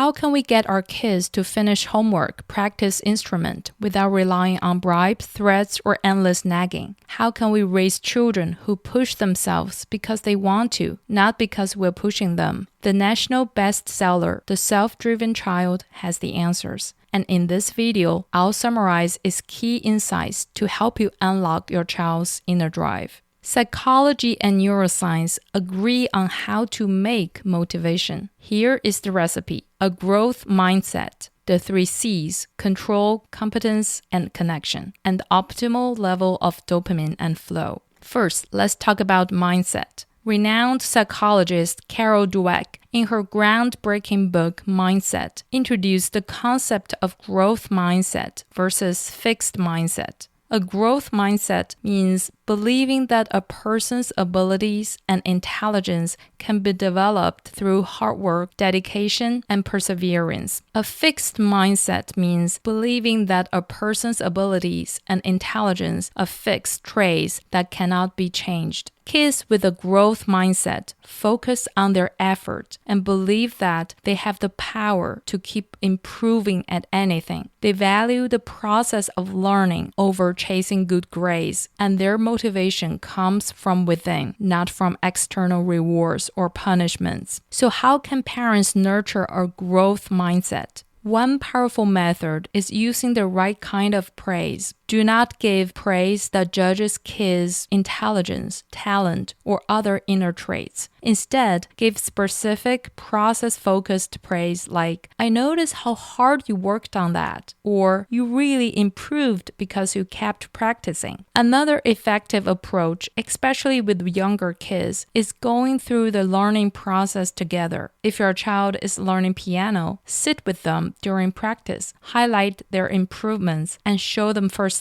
How can we get our kids to finish homework, practice instrument, without relying on bribes, threats, or endless nagging? How can we raise children who push themselves because they want to, not because we're pushing them? The national bestseller, The Self-Driven Child, has the answers. And in this video, I'll summarize its key insights to help you unlock your child's inner drive. Psychology and neuroscience agree on how to make motivation. Here is the recipe: a growth mindset, the 3 C's, control, competence, and connection, and the optimal level of dopamine and flow. First, let's talk about mindset. Renowned psychologist Carol Dweck, in her groundbreaking book Mindset, introduced the concept of growth mindset versus fixed mindset. A growth mindset means believing that a person's abilities and intelligence can be developed through hard work, dedication, and perseverance. A fixed mindset means believing that a person's abilities and intelligence are fixed traits that cannot be changed. Kids with a growth mindset focus on their effort and believe that they have the power to keep improving at anything. They value the process of learning over chasing good grades, and their motivation comes from within, not from external rewards or punishments. So how can parents nurture a growth mindset? One powerful method is using the right kind of praise. Do not give praise that judges kids' intelligence, talent, or other inner traits. Instead, give specific, process-focused praise like, "I noticed how hard you worked on that," or "You really improved because you kept practicing." Another effective approach, especially with younger kids, is going through the learning process together. If your child is learning piano, sit with them during practice, highlight their improvements, and show them firsthand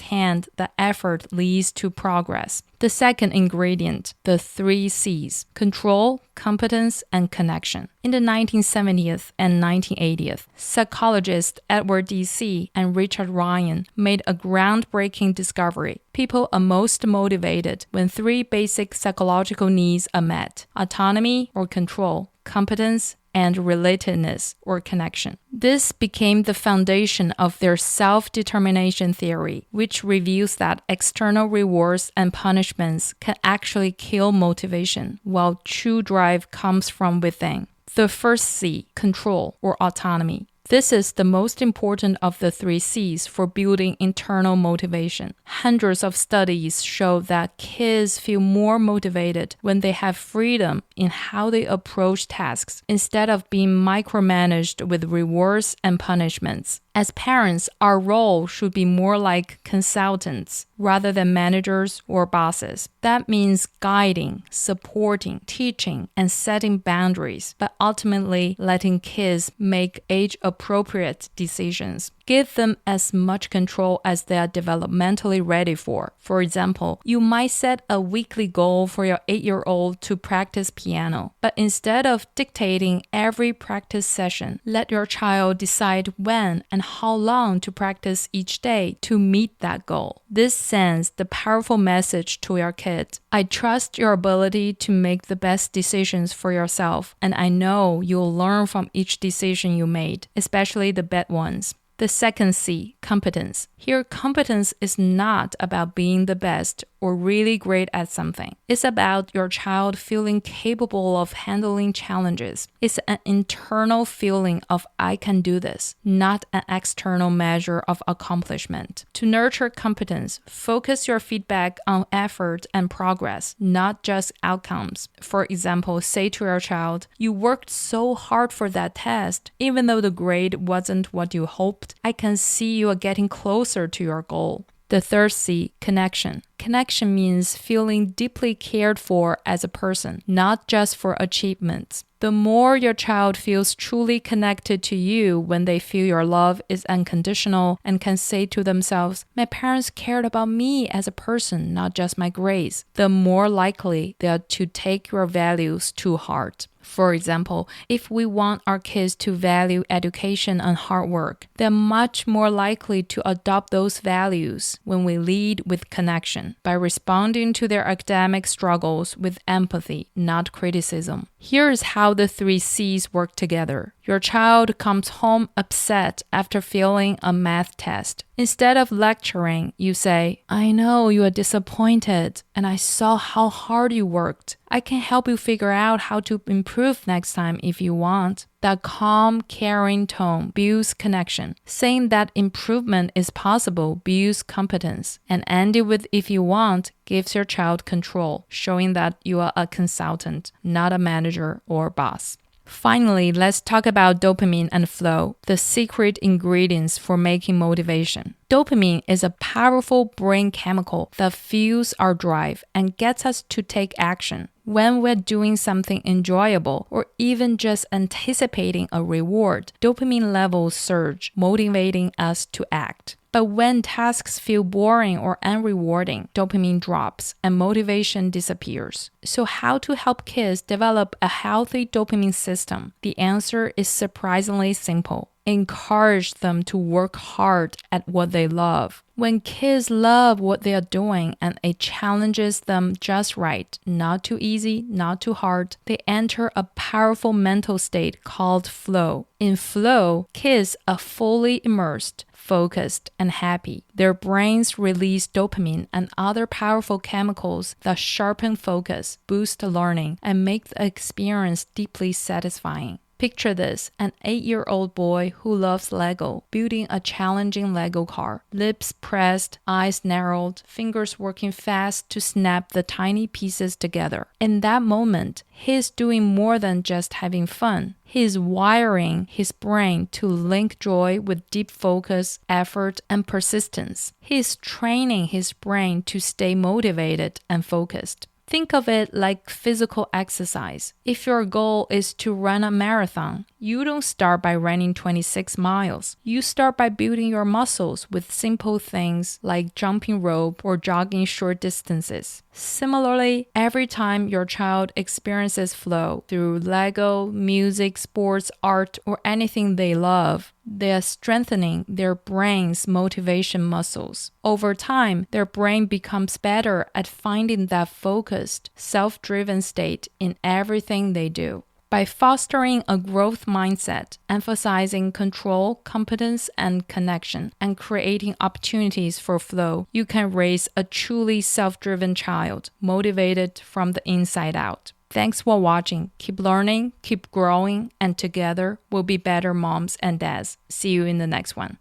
that effort leads to progress. The second ingredient, the 3 C's, control, competence, and connection. In the 1970s and 1980s, psychologists Edward D.C. and Richard Ryan made a groundbreaking discovery. People are most motivated when 3 basic psychological needs are met: autonomy or control, competence, and relatedness or connection. This became the foundation of their self-determination theory, which reveals that external rewards and punishments can actually kill motivation, while true drive comes from within. The first C, control or autonomy. This is the most important of the 3 C's for building internal motivation. Hundreds of studies show that kids feel more motivated when they have freedom in how they approach tasks instead of being micromanaged with rewards and punishments. As parents, our role should be more like consultants rather than managers or bosses. That means guiding, supporting, teaching, and setting boundaries, but ultimately letting kids make age-appropriate decisions. Give them as much control as they are developmentally ready for. For example, you might set a weekly goal for your 8-year-old to practice piano, but instead of dictating every practice session, let your child decide when and how long to practice each day to meet that goal. This sends the powerful message to your kid: I trust your ability to make the best decisions for yourself, and I know you'll learn from each decision you made, especially the bad ones. The second C, competence. Here, competence is not about being the best or really great at something. It's about your child feeling capable of handling challenges. It's an internal feeling of I can do this, not an external measure of accomplishment. To nurture competence, focus your feedback on effort and progress, not just outcomes. For example, say to your child, "You worked so hard for that test. Even though the grade wasn't what you hoped, I can see you are getting closer to your goal." The third C, connection. Connection means feeling deeply cared for as a person, not just for achievements. The more your child feels truly connected to you when they feel your love is unconditional and can say to themselves, "My parents cared about me as a person, not just my grades," the more likely they are to take your values to heart. For example, if we want our kids to value education and hard work, they're much more likely to adopt those values when we lead with connection, by responding to their academic struggles with empathy, not criticism. Here is how the 3 C's work together. Your child comes home upset after failing a math test. Instead of lecturing, you say, I know you are disappointed, and I saw how hard you worked. I can help you figure out how to improve next time if you want. That calm, caring tone builds connection. Saying that improvement is possible builds competence. And ending with if you want gives your child control, showing that you are a consultant, not a manager or boss. Finally, let's talk about dopamine and flow, the secret ingredients for making motivation. Dopamine is a powerful brain chemical that fuels our drive and gets us to take action. When we're doing something enjoyable or even just anticipating a reward, dopamine levels surge, motivating us to act. But when tasks feel boring or unrewarding, dopamine drops and motivation disappears. So how to help kids develop a healthy dopamine system? The answer is surprisingly simple. Encourage them to work hard at what they love. When kids love what they are doing and it challenges them just right, not too easy, not too hard, they enter a powerful mental state called flow. In flow, kids are fully immersed, focused, and happy. Their brains release dopamine and other powerful chemicals that sharpen focus, boost learning, and make the experience deeply satisfying. Picture this, an 8-year-old boy who loves Lego, building a challenging Lego car. Lips pressed, eyes narrowed, fingers working fast to snap the tiny pieces together. In that moment, he's doing more than just having fun. He's wiring his brain to link joy with deep focus, effort, and persistence. He's training his brain to stay motivated and focused. Think of it like physical exercise. If your goal is to run a marathon, you don't start by running 26 miles. You start by building your muscles with simple things like jumping rope or jogging short distances. Similarly, every time your child experiences flow through Lego, music, sports, art, or anything they love, they are strengthening their brain's motivation muscles. Over time, their brain becomes better at finding that focused, self-driven state in everything they do. By fostering a growth mindset, emphasizing control, competence, and connection, and creating opportunities for flow, you can raise a truly self-driven child, motivated from the inside out. Thanks for watching. Keep learning, keep growing, and together we'll be better moms and dads. See you in the next one.